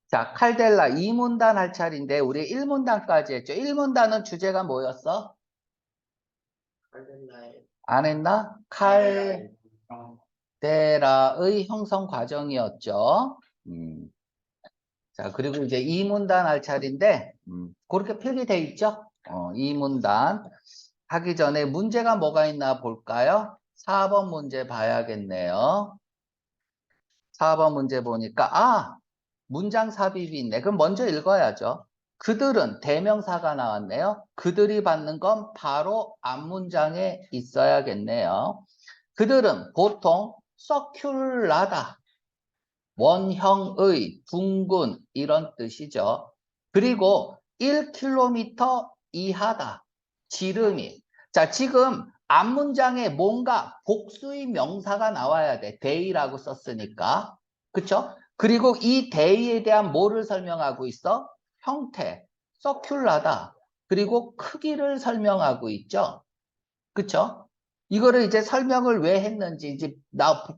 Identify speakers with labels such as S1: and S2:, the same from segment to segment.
S1: 자, 칼델라 2문단 할 차례인데 우리 1문단까지 했죠. 1문단은 주제가 뭐였어? 안 했나? 칼데라의 형성 과정이었죠. 자, 그리고 이제 2문단 할 차례인데 그렇게 표기돼 있죠. 2문단 하기 전에 문제가 뭐가 있나 볼까요? 4번 문제 봐야겠네요. 4번 문제 보니까 문장 삽입이 있네. 그럼 먼저 읽어야죠. 그들은 대명사가 나왔네요. 그들이 받는 건 바로 앞문장에 있어야겠네요. 그들은 보통 서큘라다, 원형의, 둥근 이런 뜻이죠. 그리고 1km 이하다, 지름이. 자, 지금 앞문장에 뭔가 복수의 명사가 나와야 돼. 데이라고 썼으니까. 그쵸? 그리고 이 데이에 대한 뭐를 설명하고 있어? 형태, 서큘라다. 그리고 크기를 설명하고 있죠. 그쵸? 이거를 이제 설명을 왜 했는지 이제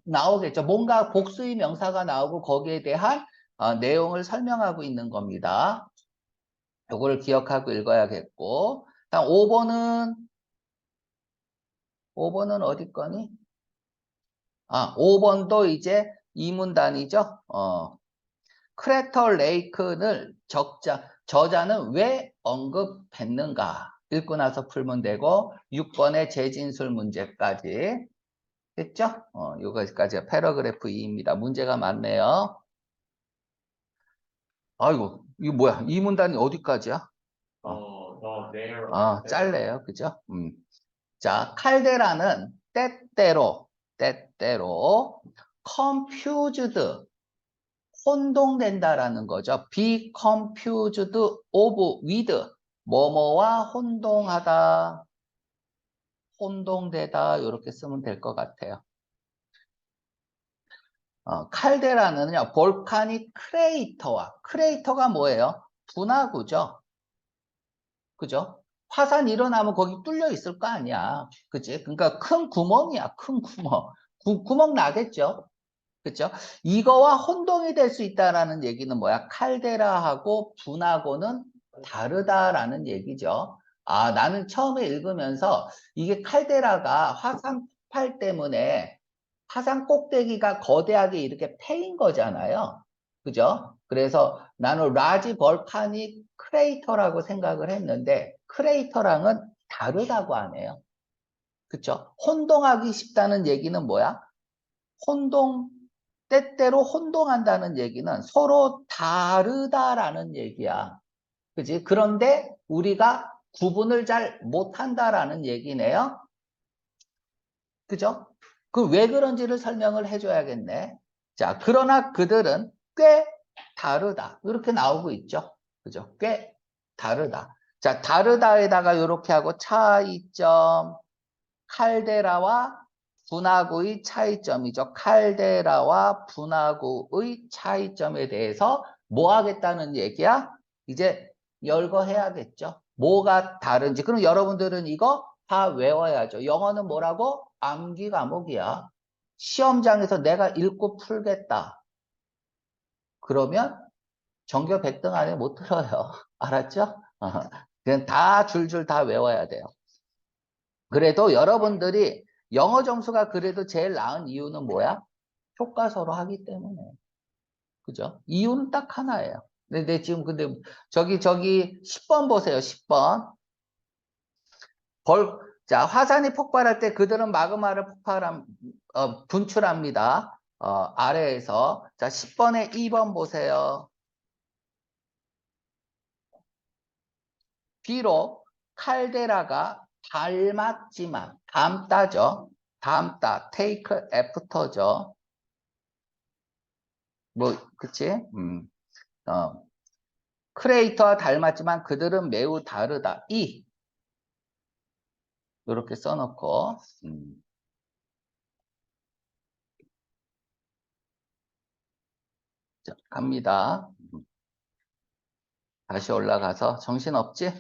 S1: 나오겠죠. 뭔가 복수의 명사가 나오고 거기에 대한 내용을 설명하고 있는 겁니다. 요거를 기억하고 읽어야겠고. 다음 5번은 어디 거니? 5번도 이제 이문단이죠. 크레터 레이크를 저자는 왜 언급했는가? 읽고 나서 풀면 되고 6번의 재진술 문제까지 됐죠? 요거까지가 패러그래프 2입니다. 문제가 많네요. 아이고, 이거 뭐야? 이 문단이 어디까지야? 짧네요. 그죠? 자, 칼데라는 때때로 confused, 혼동된다라는 거죠. be confused of with, 뭐뭐와 혼동하다, 혼동되다, 이렇게 쓰면 될 것 같아요. 칼데라는요, 볼카닉 크레이터가 뭐예요? 분화구죠. 그죠? 화산 일어나면 거기 뚫려 있을 거 아니야. 그치? 그러니까 큰 구멍이야, 큰 구멍. 구멍 나겠죠? 그죠? 이거와 혼동이 될 수 있다라는 얘기는 뭐야? 칼데라하고 분화구는 다르다라는 얘기죠. 나는 처음에 읽으면서 이게 칼데라가 화산 폭발 때문에 화산 꼭대기가 거대하게 이렇게 패인 거잖아요. 그죠? 그래서 나는 라지 벌카닉 크레이터라고 생각을 했는데 크레이터랑은 다르다고 하네요. 그쵸? 혼동하기 쉽다는 얘기는 뭐야? 때때로 혼동한다는 얘기는 서로 다르다라는 얘기야. 그지? 그런데 우리가 구분을 잘 못한다라는 얘기네요. 그죠? 그 왜 그런지를 설명을 해줘야겠네. 자, 그러나 그들은 꽤 다르다. 이렇게 나오고 있죠. 그죠? 꽤 다르다. 자, 다르다에다가 이렇게 하고 차이점, 칼데라와 분화구의 차이점이죠. 칼데라와 분화구의 차이점에 대해서 뭐 하겠다는 얘기야? 이제 열거해야겠죠. 뭐가 다른지. 그럼 여러분들은 이거 다 외워야죠. 영어는 뭐라고? 암기 과목이야. 시험장에서 내가 읽고 풀겠다. 그러면 전교 100등 안에 못 들어요. 알았죠? 그냥 다 줄줄 다 외워야 돼요. 그래도 여러분들이 영어 점수가 그래도 제일 나은 이유는 뭐야? 교과서로 하기 때문에. 그죠? 이유는 딱 하나예요. 근데 지금 저기 10번 보세요. 10번. 자, 화산이 폭발할 때 그들은 마그마를 분출합니다. 아래에서. 자, 10번에 2번 보세요. 비록 칼데라가 닮다죠. 닮다, take after죠. 그치? 크레이터와 닮았지만 그들은 매우 다르다. 이렇게 써놓고, 자, 갑니다. 다시 올라가서 정신없지?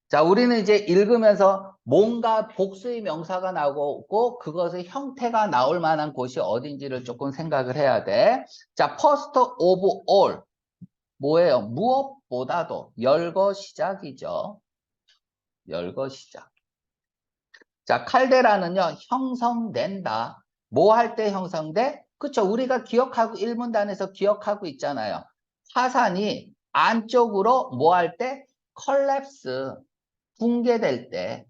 S1: 자, 우리는 이제 읽으면서 뭔가 복수의 명사가 나오고 그것의 형태가 나올 만한 곳이 어딘지를 조금 생각을 해야 돼. 자, first of all. 뭐예요? 무엇보다도 열거 시작이죠. 열거 시작. 자, 칼데라는요, 형성된다. 뭐 할 때 형성돼? 그쵸? 우리가 기억하고, 일문단에서 기억하고 있잖아요. 화산이 안쪽으로 뭐 할 때? collapse, 붕괴될 때.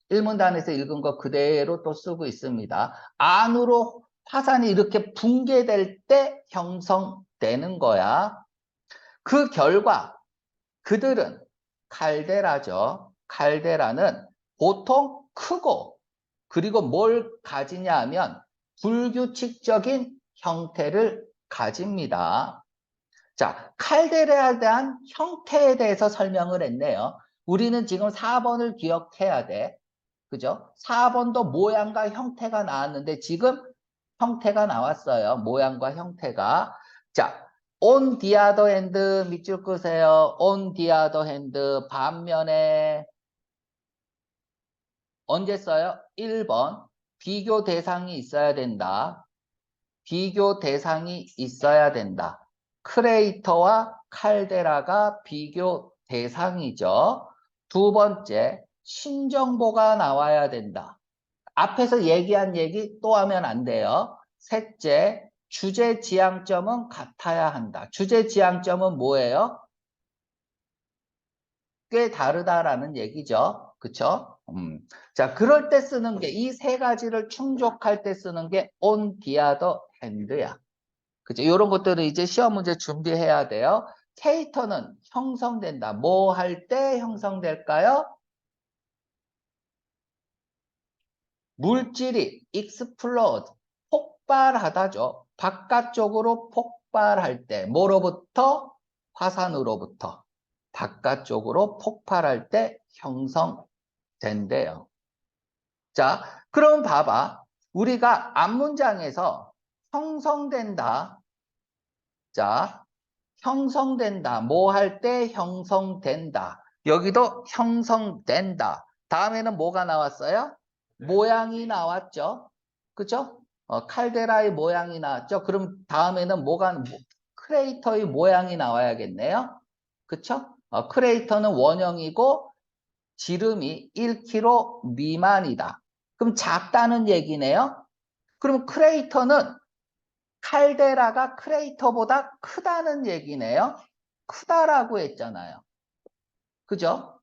S1: 일문단에서 읽은 거 그대로 또 쓰고 있습니다. 안으로 화산이 이렇게 붕괴될 때 형성되는 거야. 그 결과 그들은 칼데라죠. 칼데라는 보통 크고 그리고 뭘 가지냐 하면 불규칙적인 형태를 가집니다. 자, 칼데라에 대한 형태에 대해서 설명을 했네요. 우리는 지금 4번을 기억해야 돼. 그죠? 4번도 모양과 형태가 나왔는데 지금 형태가 나왔어요. 모양과 형태가. 자, on the other hand 밑줄 끄세요. on the other hand 반면에 언제 써요? 1번 비교 대상이 있어야 된다. 비교 대상이 있어야 된다. 크레이터와 칼데라가 비교 대상이죠. 두 번째, 신정보가 나와야 된다. 앞에서 얘기한 얘기 또 하면 안 돼요. 셋째, 주제 지향점은 같아야 한다. 주제 지향점은 뭐예요? 꽤 다르다라는 얘기죠. 그쵸? 자, 그럴 때 쓰는 게, 이 세 가지를 충족할 때 쓰는 게 on the other hand야. 그죠? 이런 것들을 이제 시험 문제 준비해야 돼요. 캐릭터는 형성된다. 뭐 할 때 형성될까요? 물질이 explode, 폭발하다죠. 바깥쪽으로 폭발할 때, 뭐로부터? 화산으로부터. 바깥쪽으로 폭발할 때 형성된대요. 자, 그럼 봐봐. 우리가 앞문장에서 형성된다. 자, 형성된다. 뭐 할 때 형성된다. 여기도 형성된다. 다음에는 뭐가 나왔어요? 모양이 나왔죠. 그죠? 칼데라의 모양이 나왔죠. 그럼 다음에는 크레이터의 모양이 나와야겠네요. 그쵸? 크레이터는 원형이고 지름이 1km 미만이다. 그럼 작다는 얘기네요. 그럼 크레이터는 칼데라가 크레이터보다 크다는 얘기네요. 크다라고 했잖아요. 그죠?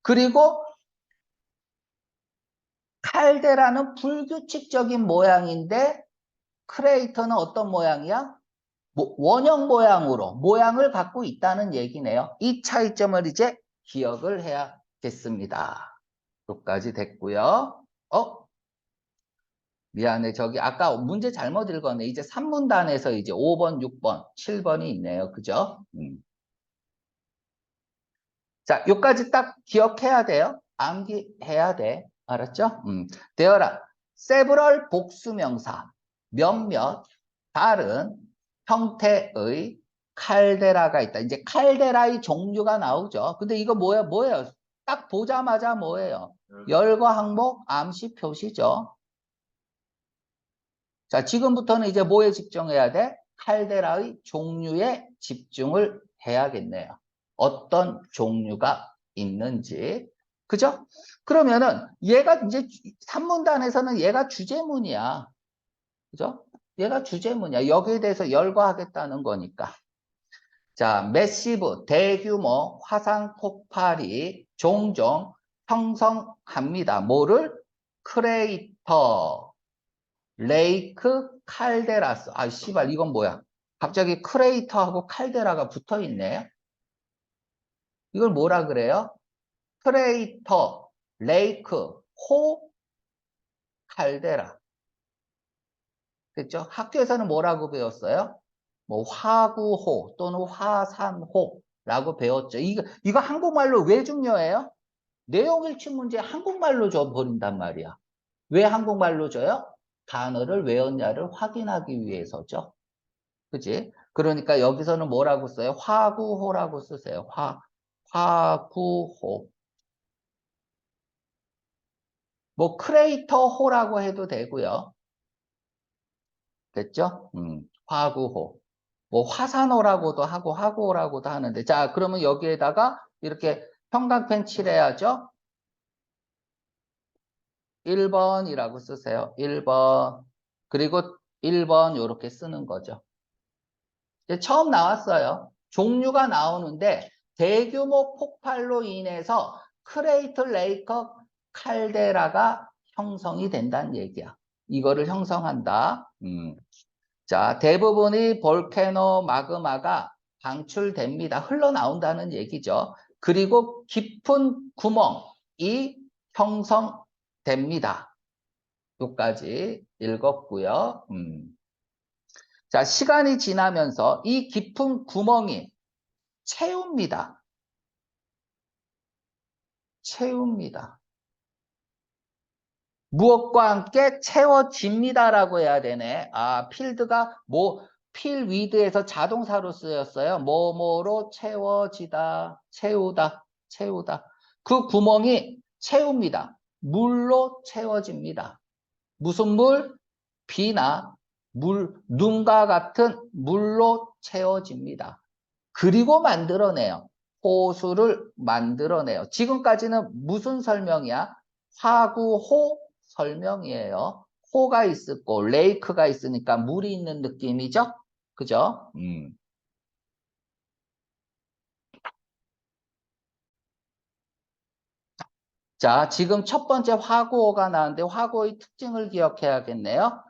S1: 그리고 칼데라는 불규칙적인 모양인데 크레이터는 어떤 모양이야? 원형 모양으로 모양을 갖고 있다는 얘기네요. 이 차이점을 이제 기억을 해야겠습니다. 여기까지 됐고요. 미안해. 저기 아까 문제 잘못 읽었네. 이제 3문단에서 이제 5번, 6번, 7번이 있네요. 그죠? 자, 요까지 딱 기억해야 돼요. 암기해야 돼. 알았죠? 되어라. several 복수명사. 몇몇 다른 형태의 칼데라가 있다. 이제 칼데라의 종류가 나오죠. 근데 이거 뭐예요? 딱 보자마자 뭐예요? 열과 항목 암시 표시죠. 자, 지금부터는 이제 뭐에 집중해야 돼? 칼데라의 종류에 집중을 해야겠네요. 어떤 종류가 있는지. 그죠? 그러면은 얘가 이제 3문단에서는 얘가 주제문이야. 그죠? 얘가 주제문이야. 여기에 대해서 열거하겠다는 거니까. 자, 매시브, 대규모 화산 폭발이 종종 형성합니다. 뭐를? 크레이터, 레이크, 칼데라스. 아, 씨발, 이건 뭐야? 갑자기 크레이터하고 칼데라가 붙어 있네. 이걸 뭐라 그래요? 크레이터, 레이크, 호, 칼데라. 됐죠? 학교에서는 뭐라고 배웠어요? 뭐 화구호 또는 화산호라고 배웠죠. 이거 한국말로 왜 중요해요? 내용 일치 문제 한국말로 줘 버린단 말이야. 왜 한국말로 줘요? 단어를 외웠냐를 확인하기 위해서죠. 그지? 그러니까 여기서는 뭐라고 써요? 화구호라고 쓰세요. 화구호. 뭐 크레이터 호라고 해도 되고요. 됐죠? 화구호. 뭐 화산호라고도 하고 화구호라고도 하는데 자 그러면 여기에다가 이렇게 형광펜 칠해야죠. 1번이라고 쓰세요. 1번. 그리고 1번 이렇게 쓰는 거죠. 이제 처음 나왔어요. 종류가 나오는데 대규모 폭발로 인해서 크레이터 레이커 칼데라가 형성이 된다는 얘기야. 이거를 형성한다. 자, 대부분의 볼케노 마그마가 방출됩니다. 흘러나온다는 얘기죠. 그리고 깊은 구멍이 형성됩니다. 여기까지 읽었고요. 자, 시간이 지나면서 이 깊은 구멍이 채웁니다. 채웁니다. 무엇과 함께 채워집니다라고 해야 되네. 아, 필드가 필 위드에서 자동사로 쓰였어요. 뭐뭐로 채워지다, 채우다, 채우다. 그 구멍이 채웁니다. 물로 채워집니다. 무슨 물? 비나 눈과 같은 물로 채워집니다. 그리고 만들어내요. 호수를 만들어내요. 지금까지는 무슨 설명이야? 화구호 설명이에요. 호가 있고 레이크가 있으니까 물이 있는 느낌이죠? 그죠? 자, 지금 첫 번째 화구호가 나왔는데 화구호의 특징을 기억해야겠네요.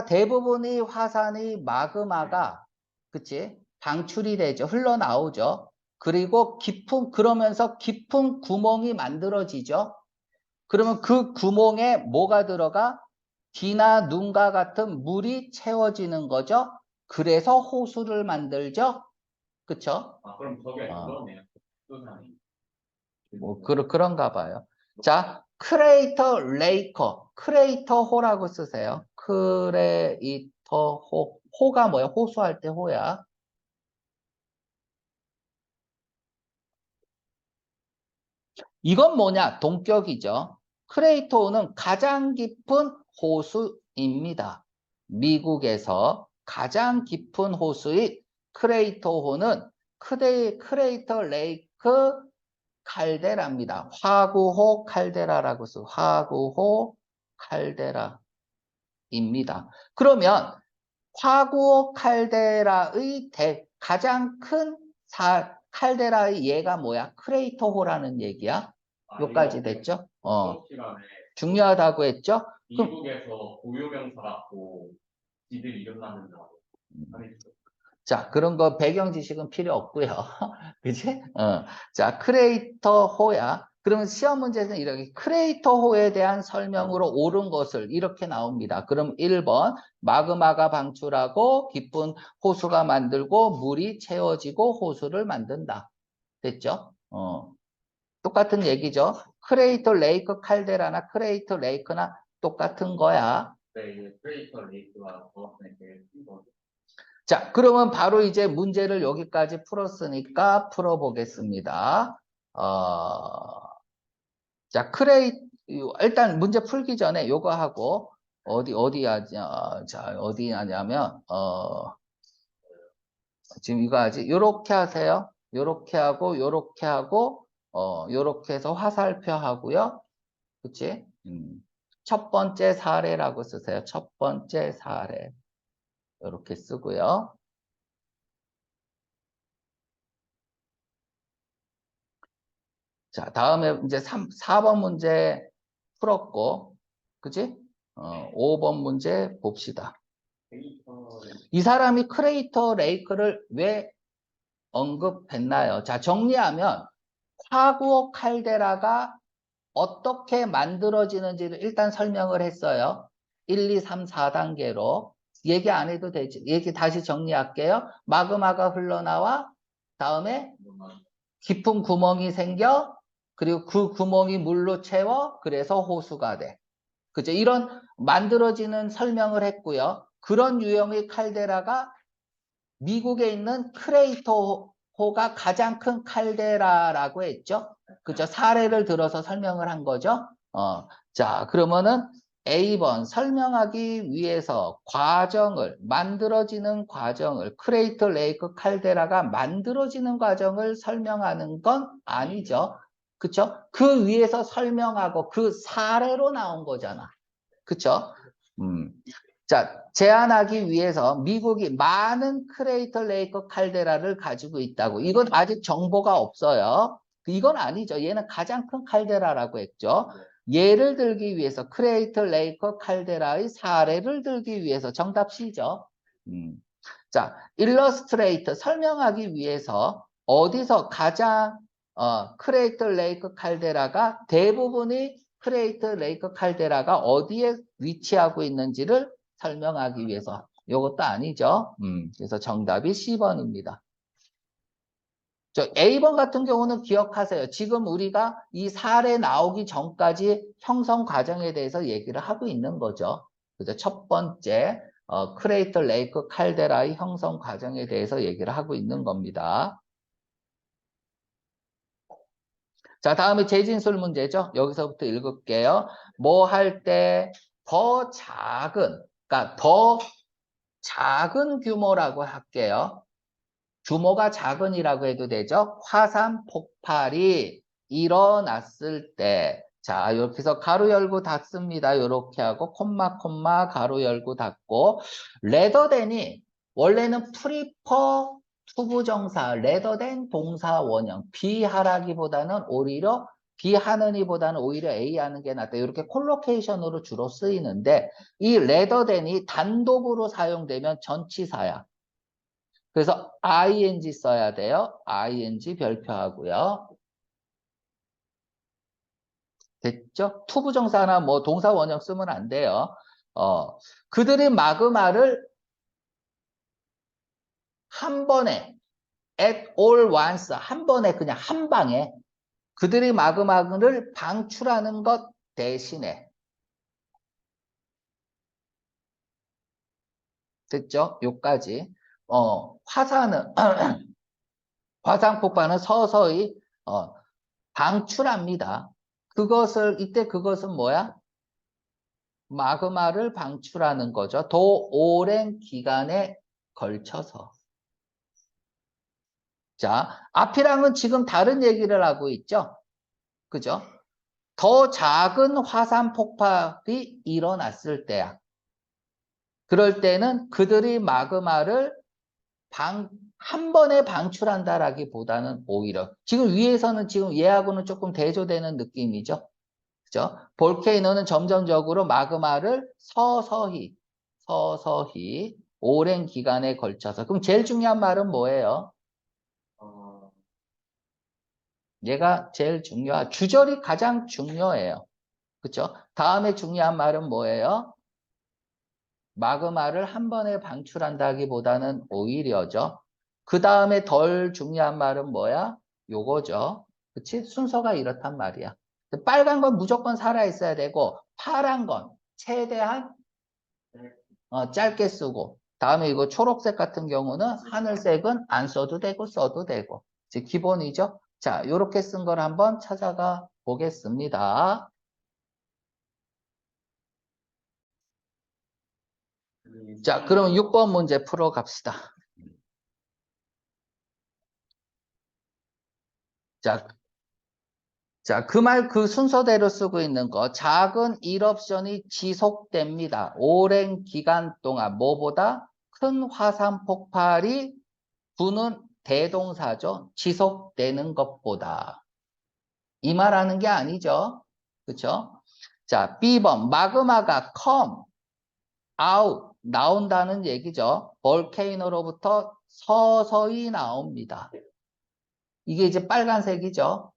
S1: 대부분의 화산의 마그마가 그치? 방출이 되죠. 흘러나오죠. 그리고 그러면서 깊은 구멍이 만들어지죠. 그러면 그 구멍에 뭐가 들어가? 비나 눈과 같은 물이 채워지는 거죠. 그래서 호수를 만들죠. 그쵸?
S2: 아, 그럼 저게
S1: 어.
S2: 그거네요. 수산이.
S1: 뭐 그런가 봐요. 자, 크레이터 레이커, 크레이터 호라고 쓰세요. 크레이터 호. 호가 뭐야? 호수할 때 호야. 이건 뭐냐? 동격이죠. 크레이터호는 가장 깊은 호수입니다. 미국에서 가장 깊은 호수인 크레이터호는 크레이터 레이크 칼데라입니다. 화구호 칼데라라고 써. 화구호 칼데라입니다. 그러면 화구호 칼데라의 가장 큰 칼데라의 얘가 뭐야? 크레이터호라는 얘기야.
S2: 아,
S1: 여기까지
S2: 이거
S1: 됐죠?
S2: 수업 시간에
S1: 중요하다고 했죠? 그럼
S2: 미국에서 고유명사 갖고 지들 이름 낳는다고 하는
S1: 자, 그런 거 배경 지식은 필요 없고요. 그치? 자, 크레이터 호야. 그러면 시험 문제는 이렇게 크레이터 호에 대한 설명으로 옳은 것을 이렇게 나옵니다. 그럼 1번 마그마가 방출하고 깊은 호수가 만들고 물이 채워지고 호수를 만든다. 됐죠? 똑같은 얘기죠. 크레이터 레이크 칼데라나 크레이터 레이크나 똑같은 거야.
S2: 네, 크레이터 레이크와 버스는 제일 큰 거죠.
S1: 자, 그러면 바로 이제 문제를 여기까지 풀었으니까 풀어보겠습니다. 자, 일단 문제 풀기 전에 요거 하고, 어디 하냐면, 지금 이거 하지. 요렇게 하세요. 요렇게 하고, 요렇게 하고, 요렇게 해서 화살표 하고요. 그치? 첫 번째 사례라고 쓰세요. 첫 번째 사례. 요렇게 쓰고요. 자, 다음에 이제 4번 문제 풀었고, 그치? 5번 문제 봅시다. 이 사람이 크레이터 레이크를 왜 언급했나요? 자, 정리하면 화구어 칼데라가 어떻게 만들어지는지를 일단 설명을 했어요. 1, 2, 3, 4단계로. 얘기 안 해도 되지. 얘기 다시 정리할게요. 마그마가 흘러나와 다음에 깊은 구멍이 생겨 그리고 그 구멍이 물로 채워 그래서 호수가 돼. 그죠? 이런 만들어지는 설명을 했고요. 그런 유형의 칼데라가 미국에 있는 크레이터호가 가장 큰 칼데라라고 했죠. 그죠? 사례를 들어서 설명을 한 거죠. 자, 그러면은 A번 설명하기 위해서 만들어지는 과정을 크레이터 레이크 칼데라가 만들어지는 과정을 설명하는 건 아니죠. 그쵸? 그 위에서 설명하고 그 사례로 나온 거잖아. 그쵸? 자, 제안하기 위해서 미국이 많은 크레이터 레이크 칼데라를 가지고 있다고. 이건 아직 정보가 없어요. 이건 아니죠. 얘는 가장 큰 칼데라라고 했죠. 예를 들기 위해서 크레이터 레이크 칼데라의 사례를 들기 위해서 정답 C죠. 자, 일러스트레이터 설명하기 위해서 어디서 가장 크레이터 레이크 칼데라가 대부분의 크레이터 레이크 칼데라가 어디에 위치하고 있는지를 설명하기 위해서. 이것도 아니죠. 그래서 정답이 C번입니다. 저 A번 같은 경우는 기억하세요. 지금 우리가 이 사례 나오기 전까지 형성 과정에 대해서 얘기를 하고 있는 거죠. 그죠? 첫 번째 크레이터 레이크 칼데라의 형성 과정에 대해서 얘기를 하고 있는 겁니다. 자, 다음에 재진술 문제죠. 여기서부터 읽을게요. 뭐 할 때 더 작은, 그러니까 더 작은 규모라고 할게요. 규모가 작은이라고 해도 되죠. 화산 폭발이 일어났을 때, 자, 이렇게 해서 가로 열고 닫습니다. 이렇게 하고 콤마 가로 열고 닫고 레더댄이 원래는 프리퍼 투부정사 레더댄 동사 원형 비하라기보다는 오히려 비하느니보다는 오히려 A 하는 게 낫다. 이렇게 콜로케이션으로 주로 쓰이는데 이 레더댄이 단독으로 사용되면 전치사야. 그래서 ing 써야 돼요. ing 별표하고요. 됐죠? 투부정사나 뭐 동사 원형 쓰면 안 돼요. 그들이 마그마를 한 번에 at all once 한 번에 그냥 한 방에 그들이 마그마를 방출하는 것 대신에 됐죠? 요까지 화산은 화산 폭발은 서서히 방출합니다. 이때 그것은 뭐야? 마그마를 방출하는 거죠. 더 오랜 기간에 걸쳐서. 자, 앞이랑은 지금 다른 얘기를 하고 있죠. 그죠? 더 작은 화산 폭발이 일어났을 때야. 그럴 때는 그들이 마그마를 한 번에 방출한다라기보다는 오히려 지금 위에서는 지금 얘하고는 조금 대조되는 느낌이죠. 그죠? 볼케이노는 점점적으로 마그마를 서서히 오랜 기간에 걸쳐서. 그럼 제일 중요한 말은 뭐예요?
S2: 어,
S1: 얘가 제일 주절이 가장 중요해요. 그쵸? 다음에 중요한 말은 뭐예요? 마그마를 한 번에 방출한다기보다는 오히려죠. 그 다음에 덜 중요한 말은 뭐야? 요거죠. 그치? 순서가 이렇단 말이야. 빨간 건 무조건 살아있어야 되고 파란 건 최대한 짧게 쓰고 다음에 이거 초록색 같은 경우는 하늘색은 안 써도 되고 써도 되고 이제 기본이죠. 자, 요렇게 쓴 걸 한번 찾아가 보겠습니다. 자, 그럼 6번 문제 풀어 갑시다. 자, 그 순서대로 쓰고 있는 거. 작은 일옵션이 지속됩니다. 오랜 기간 동안 뭐보다 큰 화산 폭발이 부는 대동사죠. 지속되는 것보다. 이 말하는 게 아니죠. 그렇죠? 자, B번 마그마가 come out 나온다는 얘기죠. 볼케이노로부터 서서히 나옵니다. 이게 이제 빨간색이죠.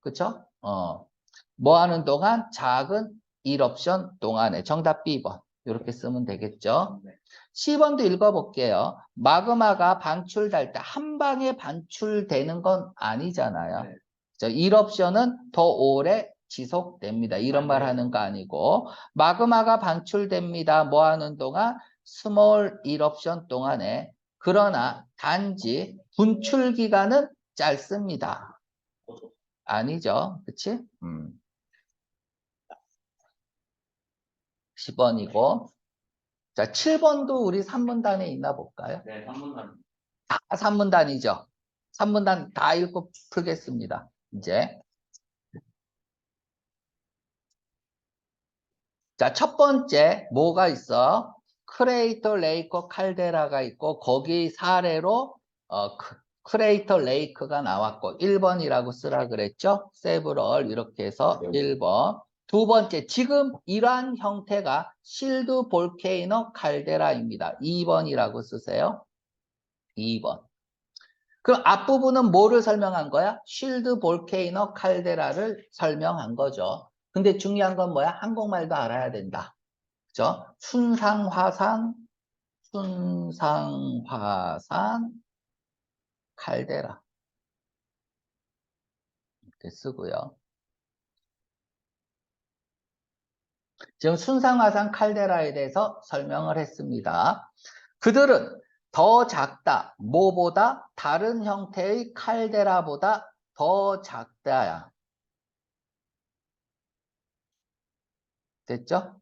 S1: 그렇죠? 뭐 하는 동안? 작은 일옵션 동안에. 정답 B번. 이렇게 쓰면 되겠죠.
S2: 네.
S1: C번도 읽어볼게요. 마그마가 방출될 때 한 방에 방출되는 건 아니잖아요.
S2: 네.
S1: 일옵션은 더 오래 지속됩니다. 이런 말 하는 거 아니고 마그마가 방출됩니다. 뭐 하는 동안? 스몰 일옵션 동안에. 그러나 단지 분출 기간은 짧습니다. 아니죠. 그치? 10번이고. 자, 7번도 우리 3문단에 있나 볼까요?
S2: 네, 3분단.
S1: 다 3문단이죠. 3문단 다 읽고 풀겠습니다. 이제. 자, 첫 번째 뭐가 있어? 크레이터 레이커 칼데라가 있고 거기 사례로 크레이터 레이크가 나왔고 1번이라고 쓰라 그랬죠? 세브럴 이렇게 해서 1번. 두 번째, 지금 이러한 형태가 실드 볼케이노 칼데라입니다. 2번이라고 쓰세요. 2번. 그럼 앞부분은 뭐를 설명한 거야? 쉴드 볼케이노 칼데라를 설명한 거죠. 근데 중요한 건 뭐야? 한국말도 알아야 된다. 그죠? 순상화산 칼데라. 이렇게 쓰고요. 지금 순상화산 칼데라에 대해서 설명을 했습니다. 그들은 더 작다. 뭐보다? 다른 형태의 칼데라보다 더 작다야. 됐죠?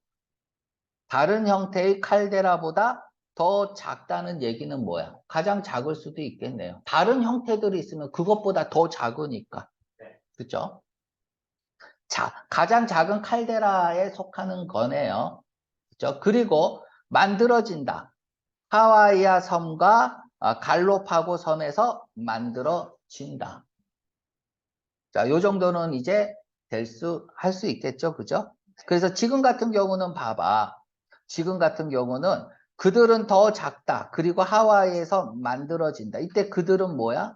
S1: 다른 형태의 칼데라보다 더 작다는 얘기는 뭐야? 가장 작을 수도 있겠네요. 다른 형태들이 있으면 그것보다 더 작으니까.
S2: 네.
S1: 그죠? 자, 가장 작은 칼데라에 속하는 거네요. 그죠? 그리고 만들어진다. 하와이아 섬과 갈로파고 섬에서 만들어진다. 자, 요 정도는 이제 할 수 있겠죠. 그죠? 그래서 지금 같은 경우는 봐봐. 지금 같은 경우는 그들은 더 작다. 그리고 하와이에서 만들어진다. 이때 그들은 뭐야?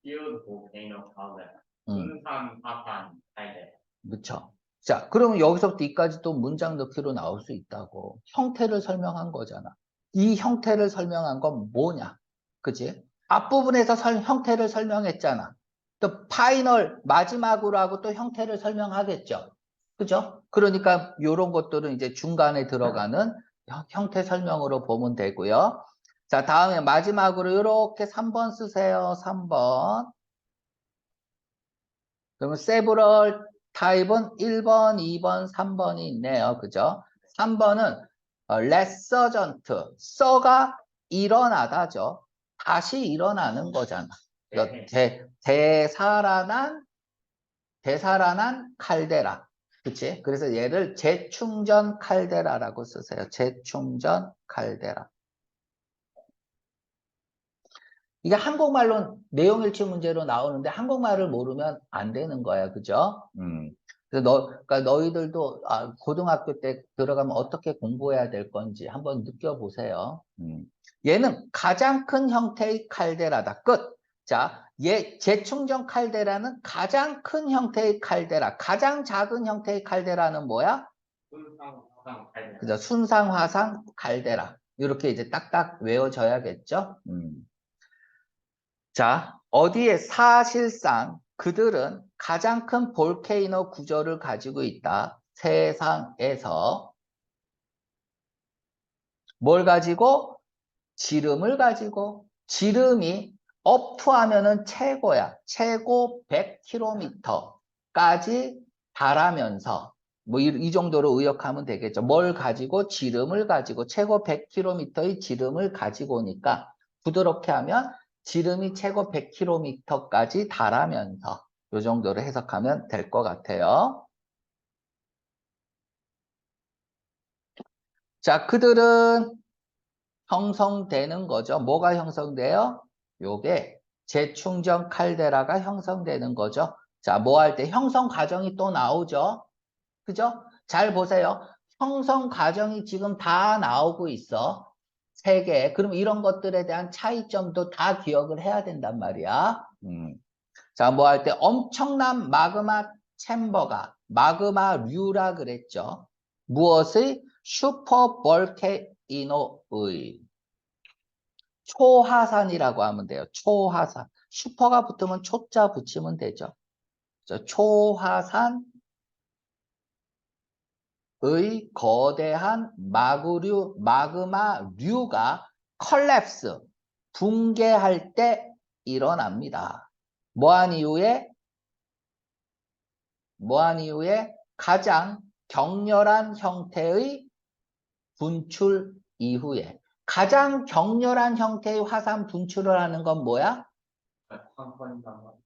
S2: Field volcano calder.
S1: 음,
S2: 순산 화산 칼데.
S1: 그렇죠. 자, 그러면 여기서부터 이까지 또 문장 넣기로 나올 수 있다고. 형태를 설명한 거잖아. 이 형태를 설명한 건 뭐냐? 그치? 앞부분에서 형태를 설명했잖아. 또 파이널 마지막으로 하고 또 형태를 설명하겠죠. 그죠? 그러니까 이런 것들은 이제 중간에 들어가는 형태 설명으로 보면 되고요. 자, 다음에 마지막으로 이렇게 3번 쓰세요. 3번. 그러면 several 타입은 1번, 2번, 3번이 있네요. 그죠? 3번은 resurgent, 써가 일어나다죠. 다시 일어나는 거잖아.
S2: 네.
S1: 되살아난 칼데라. 그치? 그래서 얘를 재충전 칼데라라고 쓰세요. 재충전 칼데라. 이게 한국말로 내용일치 문제로 나오는데 한국말을 모르면 안 되는 거야. 그죠? 그래서 그러니까 너희들도 고등학교 때 들어가면 어떻게 공부해야 될 건지 한번 느껴보세요. 얘는 가장 큰 형태의 칼데라다. 끝. 자, 재충전 칼데라는 가장 큰 형태의 칼데라. 가장 작은 형태의 칼데라는 뭐야?
S2: 순산 화산 칼데.
S1: 그죠? 순상화산 칼데라. 이렇게 이제 딱딱 외워져야겠죠? 자, 어디에 사실상 그들은 가장 큰 볼케이노 구조를 가지고 있다. 세상에서 뭘 가지고? 지름을 가지고 지름이 업투하면은 최고야. 최고 100km까지 달하면서 뭐 이 정도로 의역하면 되겠죠. 뭘 가지고? 지름을 가지고 최고 100km의 지름을 가지고니까 부드럽게 하면 지름이 최고 100km까지 달하면서 이 정도로 해석하면 될 것 같아요. 자, 그들은 형성되는 거죠. 뭐가 형성돼요? 요게 재충전 칼데라가 형성되는 거죠. 자, 뭐 할 때 형성 과정이 또 나오죠. 그죠? 잘 보세요. 형성 과정이 지금 다 나오고 있어. 세 개. 그럼 이런 것들에 대한 차이점도 다 기억을 해야 된단 말이야. 자, 뭐 할 때 엄청난 마그마 챔버가 마그마류라 그랬죠. 무엇의? 슈퍼 볼케이노의 초하산이라고 하면 돼요. 초하산. 슈퍼가 붙으면 초자 붙이면 되죠. 초하산의 거대한 마그마류가 컬랩스, 붕괴할 때 일어납니다. 뭐한 이후에 가장 격렬한 형태의 분출 이후에 가장 격렬한 형태의 화산 분출을 하는 건 뭐야?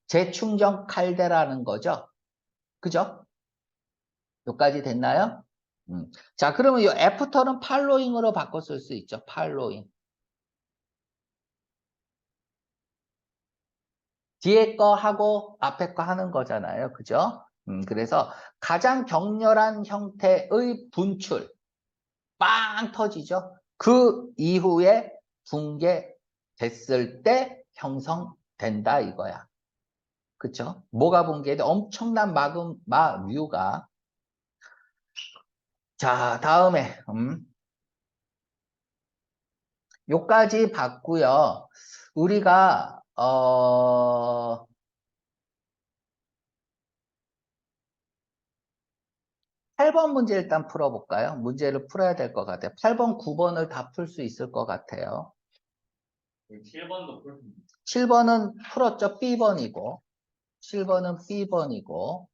S1: 재충전 칼데라는 거죠. 그죠? 여기까지 됐나요? 자, 그러면 이 애프터는 팔로잉으로 바꿔 쓸 수 있죠. 팔로잉. 뒤에 거 하고 앞에 거 하는 거잖아요. 그죠? 그래서 가장 격렬한 형태의 분출. 빵 터지죠. 그 이후에 붕괴됐을 때 형성된다 이거야. 그쵸? 뭐가 붕괴돼? 엄청난 마그마류가. 자, 다음에 요까지 봤고요. 우리가 8번 문제 일단 풀어볼까요? 문제를 풀어야 될 것 같아요. 8번, 9번을 다 풀 수 있을 것 같아요.
S2: 7번도 풀 수 있는
S1: 7번은 풀었죠? B번이고 7번은 B번이고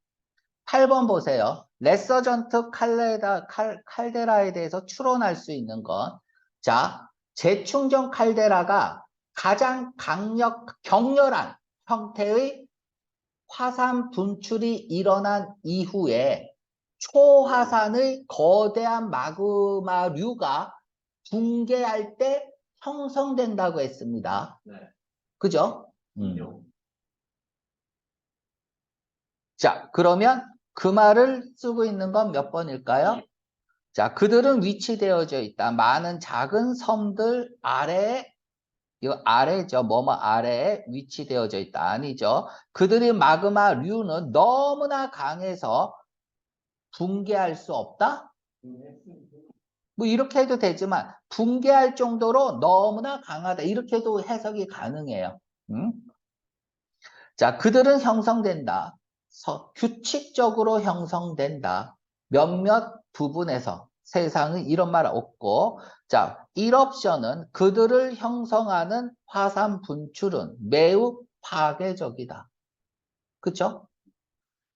S1: 8번 보세요. 레서전트 칼데라에 대해서 추론할 수 있는 건 자, 재충전 칼데라가 가장 격렬한 형태의 화산 분출이 일어난 이후에 초화산의 거대한 마그마류가 붕괴할 때 형성된다고 했습니다.
S2: 네.
S1: 그죠?
S2: 인정.
S1: 자, 그러면 그 말을 쓰고 있는 건 몇 번일까요? 자, 그들은 위치되어져 있다. 많은 작은 섬들 아래에, 이거 아래죠. 뭐뭐 아래에 위치되어져 있다. 아니죠. 그들의 마그마류는 너무나 강해서 붕괴할 수 없다? 뭐 이렇게 해도 되지만 붕괴할 정도로 너무나 강하다. 이렇게도 해석이 가능해요. 응? 자, 그들은 형성된다. 규칙적으로 형성된다. 몇몇 부분에서 세상은 이런 말 없고 자, 1옵션은 그들을 형성하는 화산 분출은 매우 파괴적이다. 그쵸?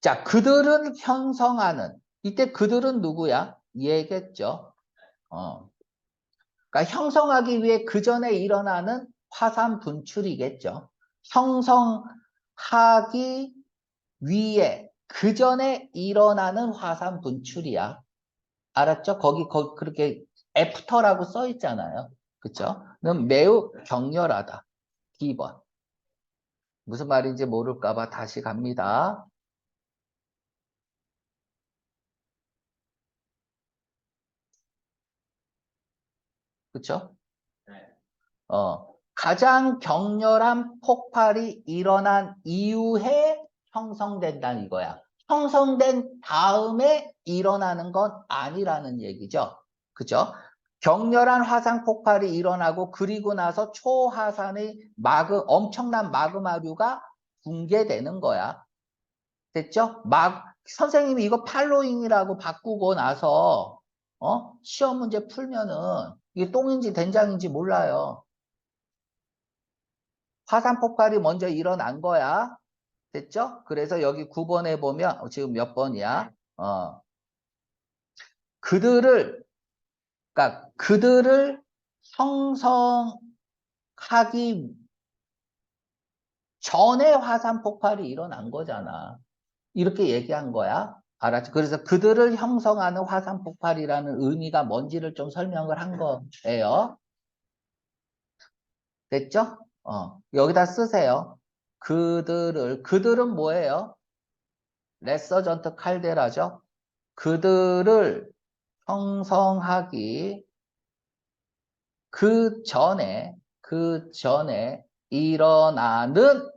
S1: 자, 그들은 형성하는 이때 그들은 누구야? 얘겠죠. 그러니까 형성하기 위해 그 전에 일어나는 화산 분출이겠죠. 형성하기 위에 그 전에 일어나는 화산 분출이야. 알았죠? 거기 그렇게 애프터라고 써 있잖아요. 그쵸? 그럼 매우 격렬하다. 2번. 무슨 말인지 모를까봐 다시 갑니다. 그쵸?
S2: 네.
S1: 가장 격렬한 폭발이 일어난 이후에 형성된다는 이거야. 형성된 다음에 일어나는 건 아니라는 얘기죠. 그죠? 격렬한 화산 폭발이 일어나고 그리고 나서 초화산의 엄청난 마그마류가 붕괴되는 거야. 됐죠? 선생님이 이거 팔로잉이라고 바꾸고 나서 시험 문제 풀면은 이게 똥인지 된장인지 몰라요. 화산 폭발이 먼저 일어난 거야. 됐죠? 그래서 여기 9번에 보면 지금 몇 번이야? 그들을 그러니까 그들을 형성하기 전에 화산 폭발이 일어난 거잖아. 이렇게 얘기한 거야. 알았지? 그래서 그들을 형성하는 화산 폭발이라는 의미가 뭔지를 좀 설명을 한 거예요. 됐죠? 여기다 쓰세요. 그들은 뭐예요? 레서전트 칼데라죠. 그들을 형성하기 그 전에 일어나는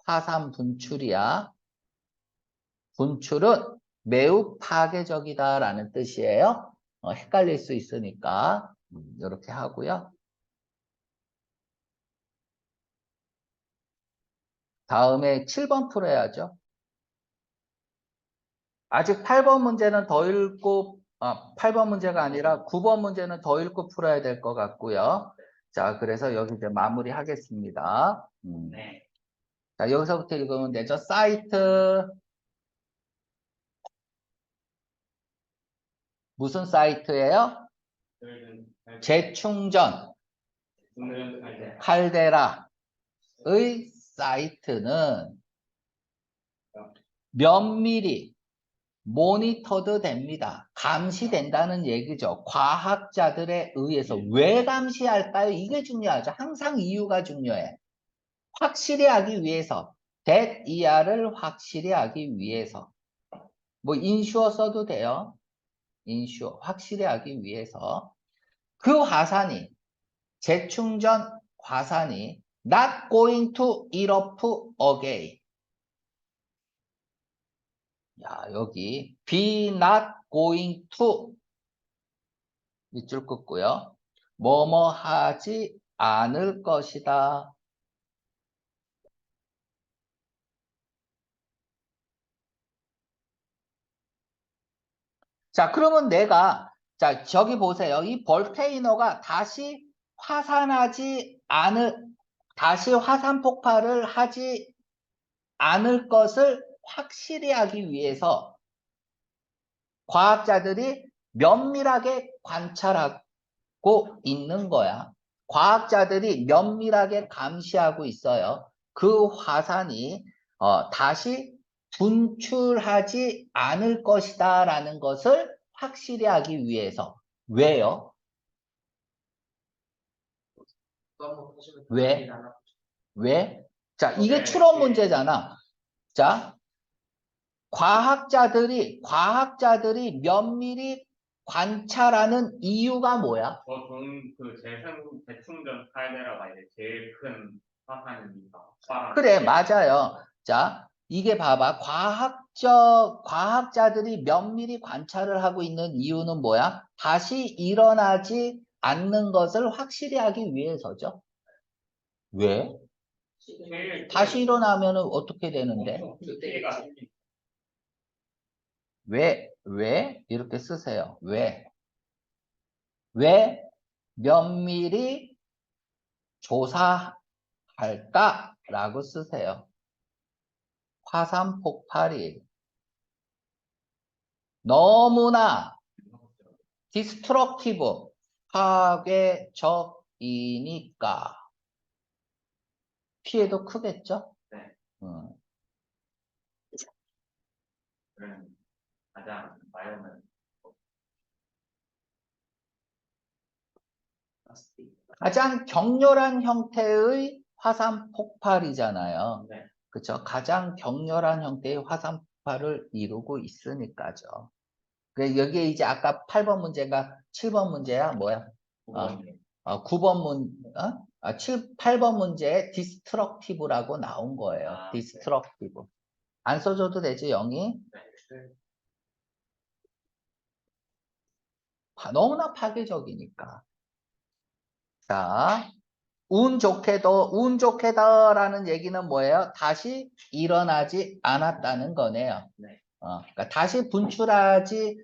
S1: 화산 분출이야. 분출은 매우 파괴적이다라는 뜻이에요. 헷갈릴 수 있으니까 이렇게 하고요. 다음에 7번 풀어야죠. 아직 8번 문제는 더 읽고 8번 문제가 아니라 9번 문제는 더 읽고 풀어야 될 것 같고요. 자, 그래서 여기 이제 마무리 하겠습니다.
S2: 네.
S1: 자, 여기서부터 읽으면 되죠. 사이트 무슨 사이트예요? 재충전
S2: 중전
S1: 칼데라의 사이트는 면밀히 모니터드 됩니다. 감시된다는 얘기죠. 과학자들에 의해서. 왜 감시할까요? 이게 중요하죠. 항상 이유가 중요해. 확실히 하기 위해서. that ER을 확실히 하기 위해서. 뭐 인슈어 써도 돼요. 인슈어 확실히 하기 위해서. 그 화산이 재충전 화산이 not going to erupt again. 야, 여기 be not going to 밑줄 긋고요. 뭐뭐 하지 않을 것이다. 자, 그러면 내가 자, 저기 보세요. 이 볼케이노가 다시 화산 폭발을 하지 않을 것을 확실히 하기 위해서 과학자들이 면밀하게 관찰하고 있는 거야. 과학자들이 면밀하게 감시하고 있어요. 그 화산이 다시 분출하지 않을 것이다 라는 것을 확실히 하기 위해서. 왜요? 왜? 왜? 자, 이게 추론 문제잖아. 자, 과학자들이 면밀히 관찰하는 이유가 뭐야?
S2: 그 재충전 칼데라가 이제 제일 큰 화산이니까.
S1: 그래, 맞아요. 자, 이게 봐봐. 과학자들이 면밀히 관찰을 하고 있는 이유는 뭐야? 다시 일어나지 않는 것을 확실히 하기 위해서죠. 왜? 다시 일어나면 어떻게 되는데?
S2: 피해가
S1: 왜? 이렇게 쓰세요. 왜 면밀히 조사할까라고 쓰세요. 화산 폭발이 너무나 디스트럭티브 파괴적이니까 피해도 크겠죠?
S2: 네.
S1: 음.
S2: 가장 마이오는
S1: 가장 격렬한 형태의 화산 폭발이잖아요.
S2: 네.
S1: 그렇죠? 가장 격렬한 형태의 화산 폭발을 이루고 있으니까죠. 그래서 여기에 이제 아까 8번 문제가 7번 문제야? 뭐야? 9번 8번 문제에 디스트럭티브라고 나온 거예요. 디스트럭티브. 안 써줘도 되지, 영이? 너무나 파괴적이니까. 자, 운 좋게도라는 얘기는 뭐예요? 다시 일어나지 않았다는 거네요.
S2: 네.
S1: 그러니까 다시 분출하지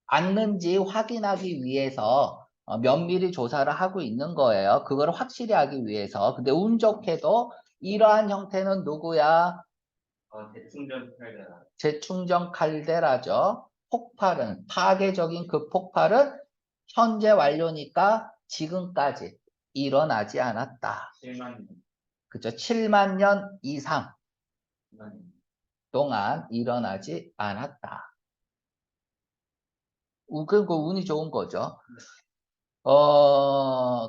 S1: 않는지 확인하기 위해서 면밀히 조사를 하고 있는 거예요. 그걸 확실히 하기 위해서. 근데 운 좋게도 이러한 형태는 누구야?
S2: 재충전 칼데라.
S1: 재충전 칼데라죠. 폭발은 파괴적인 그 폭발은 현재 완료니까 지금까지 일어나지 않았다.
S2: 7만 년.
S1: 그죠? 7만 년 이상
S2: 7만 년.
S1: 동안 일어나지 않았다. 그 운이 좋은 거죠.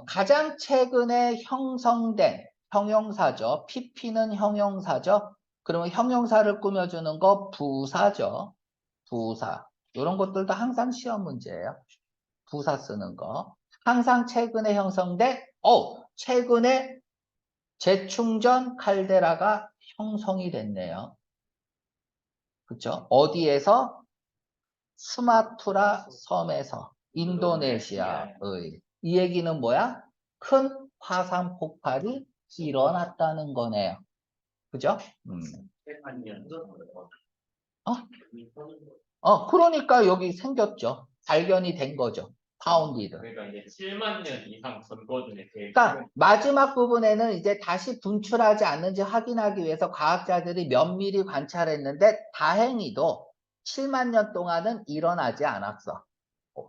S1: 가장 최근에 형성된 형용사죠. PP는 형용사죠. 그러면 형용사를 꾸며주는 거 부사죠. 부사. 이런 것들도 항상 시험 문제예요. 부사 쓰는 거. 항상 최근에 형성된, 최근에 재충전 칼데라가 형성이 됐네요. 그쵸? 어디에서? 수마트라 섬에서, 인도네시아의. 이 얘기는 뭐야? 큰 화산 폭발이 일어났다는 거네요. 그죠?
S2: 7만 년.
S1: 그러니까 여기 생겼죠. 발견이 된 거죠. 파운디드.
S2: 그러니까 이제 7만 년 이상 전거든요.
S1: 그러니까 마지막 부분에는 이제 다시 분출하지 않는지 확인하기 위해서 과학자들이 면밀히 관찰했는데 다행히도 7만 년 동안은 일어나지 않았어.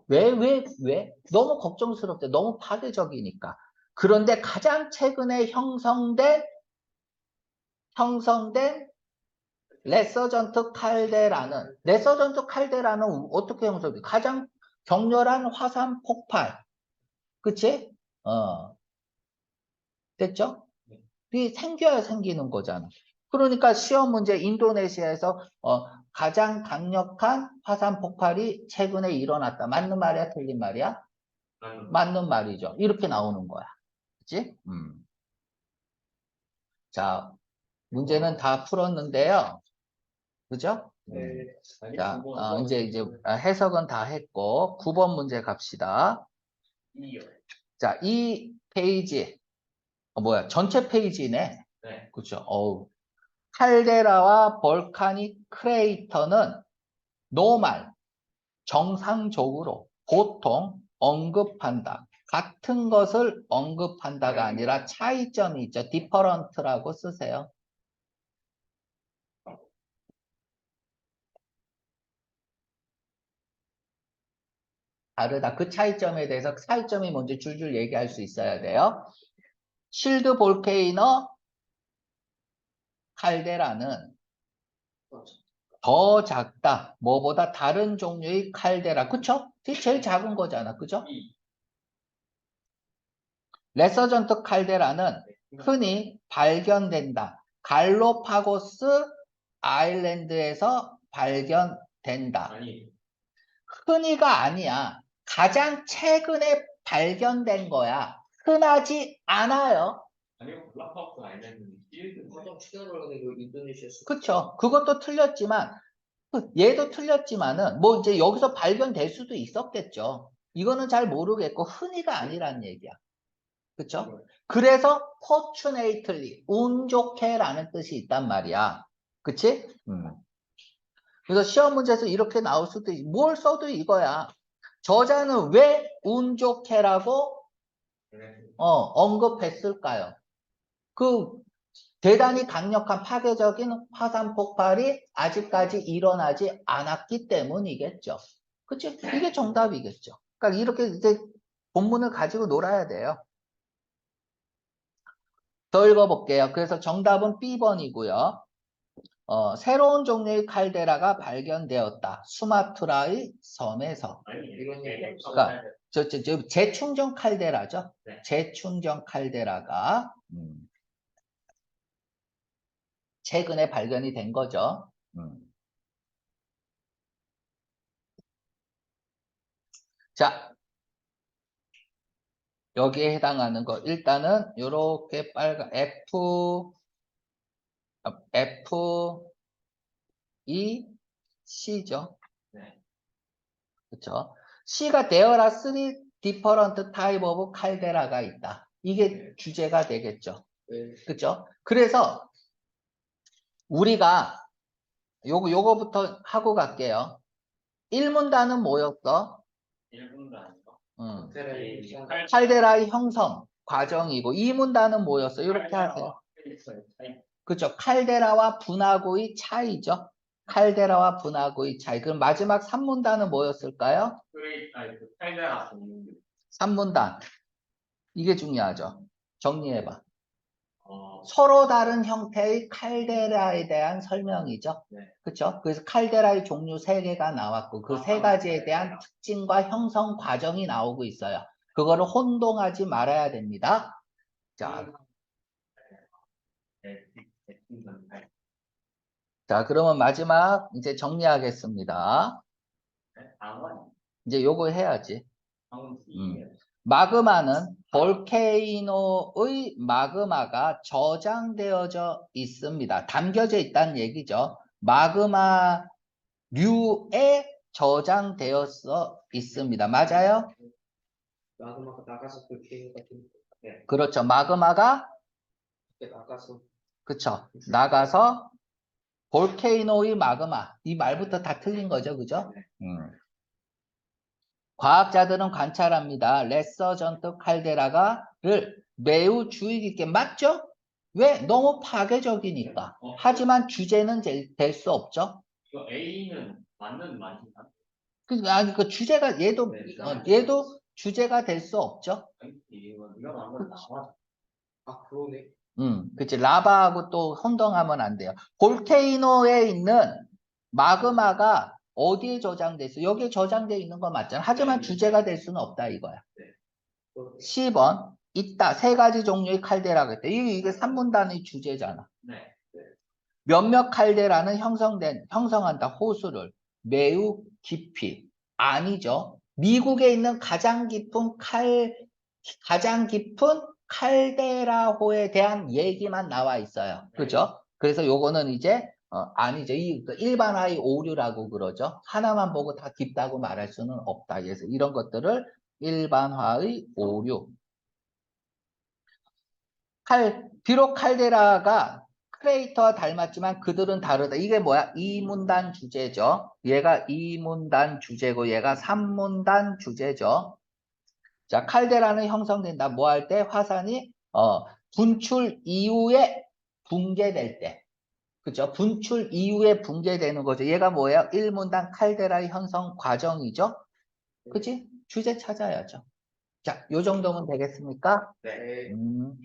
S1: 왜? 너무 걱정스럽대. 너무 파괴적이니까. 그런데 가장 최근에 형성된 레서전트 칼데라는 어떻게 형성돼? 가장 격렬한 화산 폭발. 그치? 됐죠? 이 생겨야 생기는 거잖아. 그러니까 시험 문제 인도네시아에서 가장 강력한 화산 폭발이 최근에 일어났다. 맞는 말이야? 틀린 말이야? 맞는 말이죠. 이렇게 나오는 거야. 그치? 자, 문제는 다 풀었는데요. 그죠? 자, 이제 해석은 다 했고, 9번 문제 갑시다. 자, 이 페이지, 전체 페이지네.
S2: 네.
S1: 그죠? 어우. 칼데라와 볼카닉 크레이터는 노말, 정상적으로, 보통 언급한다. 같은 것을 언급한다가 아니라 차이점이 있죠. different라고 쓰세요. 다르다. 그 차이점에 대해서 차이점이 뭔지 줄줄 얘기할 수 있어야 돼요. 실드 볼케이너 칼데라는 더 작다. 뭐보다 다른 종류의 칼데라. 그쵸? 제일 작은 거잖아. 그죠? 레서전트 칼데라는 흔히 발견된다. 갈로파고스 아일랜드에서 발견된다. 흔히가 아니야. 가장 최근에 발견된 거야. 흔하지 않아요.
S2: 아니요, 블락하우스 아일랜드는 실드.
S1: 그쵸? 그것도 틀렸지만 얘도 틀렸지만은 뭐 이제 여기서 발견될 수도 있었겠죠. 이거는 잘 모르겠고 흔히가 아니란 얘기야. 그쵸? 그래서 fortunately 운 좋게라는 뜻이 있단 말이야. 그치? 그래서 시험 문제에서 이렇게 나올 수도 뭘 써도 이거야. 저자는 왜 운 좋게라고 언급했을까요? 그 대단히 강력한 파괴적인 화산 폭발이 아직까지 일어나지 않았기 때문이겠죠. 그치? 이게 정답이겠죠. 그러니까 이렇게 이제 본문을 가지고 놀아야 돼요. 더 읽어볼게요. 그래서 정답은 B번이고요. 새로운 종류의 칼데라가 발견되었다. 수마트라의 섬에서. 그러니까 저 재충전 칼데라죠.
S2: 네.
S1: 재충전 칼데라가 최근에 발견이 된 거죠. 자, 여기에 해당하는 거 일단은 이렇게 빨간 C죠.
S2: 네.
S1: 그렇죠? C가 there are three different type of 칼데라가 있다. 이게 주제가 되겠죠. 그렇죠? 그래서 우리가 요거부터 하고 갈게요. 1문단은 뭐였어?
S2: 1분단.
S1: 칼데라의 형성 과정이고 2문단은 뭐였어? 이렇게 하세요. 그렇죠. 칼데라와 분화구의 차이죠. 칼데라와 분화구의 차이. 그럼 마지막 3문단은 뭐였을까요?
S2: 칼데라 종류.
S1: 3문단. 이게 중요하죠. 정리해봐. 서로 다른 형태의 칼데라에 대한 설명이죠.
S2: 네.
S1: 그렇죠? 그래서 칼데라의 종류 3개가 나왔고 그 3가지에 대한 특징과 형성 과정이 나오고 있어요. 그거를 혼동하지 말아야 됩니다. 자, 그러면 마지막 이제 정리하겠습니다. 이제 요거 해야지. 마그마는 볼케이노의 마그마가 저장되어져 있습니다. 담겨져 있다는 얘기죠. 마그마류에 저장되어서 있습니다. 맞아요?
S3: 마그마가 나가서 볼케이노가 좀
S1: 그렇죠. 마그마가
S3: 나가서
S1: 그렇죠. 나가서 볼케이노의 마그마. 이 말부터 다 틀린 거죠. 그죠? 과학자들은 관찰합니다. 레서전트 칼데라가를 매우 주의 깊게 맞죠? 왜? 너무 파괴적이니까. 하지만 주제는 될 수 없죠.
S2: 이거 A는 맞는 말이긴 한데.
S1: 아니, 그 주제가, 얘도,
S2: 네,
S1: 얘도 주제가 될 수 없죠?
S2: 아니, 이거 네가 말한 건 나와.
S3: 아, 그러네.
S1: 그치. 라바하고 또 혼동하면 안 돼요. 볼케이노에 있는 마그마가 어디에 저장돼 있어? 여기에 저장돼 있는 거 맞잖아. 하지만
S2: 네.
S1: 주제가 될 수는 없다, 이거야.
S3: 그러네.
S1: 10번. 있다. 세 가지 종류의 칼데라가 있다. 이게 3문단의 주제잖아.
S2: 네.
S1: 몇몇 칼데라는 형성한다. 호수를. 매우 깊이. 아니죠. 미국에 있는 가장 깊은 칼데라호에 대한 얘기만 나와 있어요. 그죠? 그래서 요거는 이제, 아니죠. 그 일반화의 오류라고 그러죠. 하나만 보고 다 깊다고 말할 수는 없다. 그래서 이런 것들을 일반화의 오류. 비록 칼데라가 크레이터와 닮았지만 그들은 다르다. 이게 뭐야? 이문단 주제죠. 얘가 이문단 주제고 얘가 삼문단 주제죠. 자, 칼데라는 형성된다. 뭐 할 때? 화산이 분출 이후에 붕괴될 때. 그죠? 분출 이후에 붕괴되는 거죠. 얘가 뭐예요? 일문단 칼데라의 형성 과정이죠. 그치? 주제 찾아야죠. 자, 요 정도면 되겠습니까?
S2: 네.
S3: 네.
S1: 음.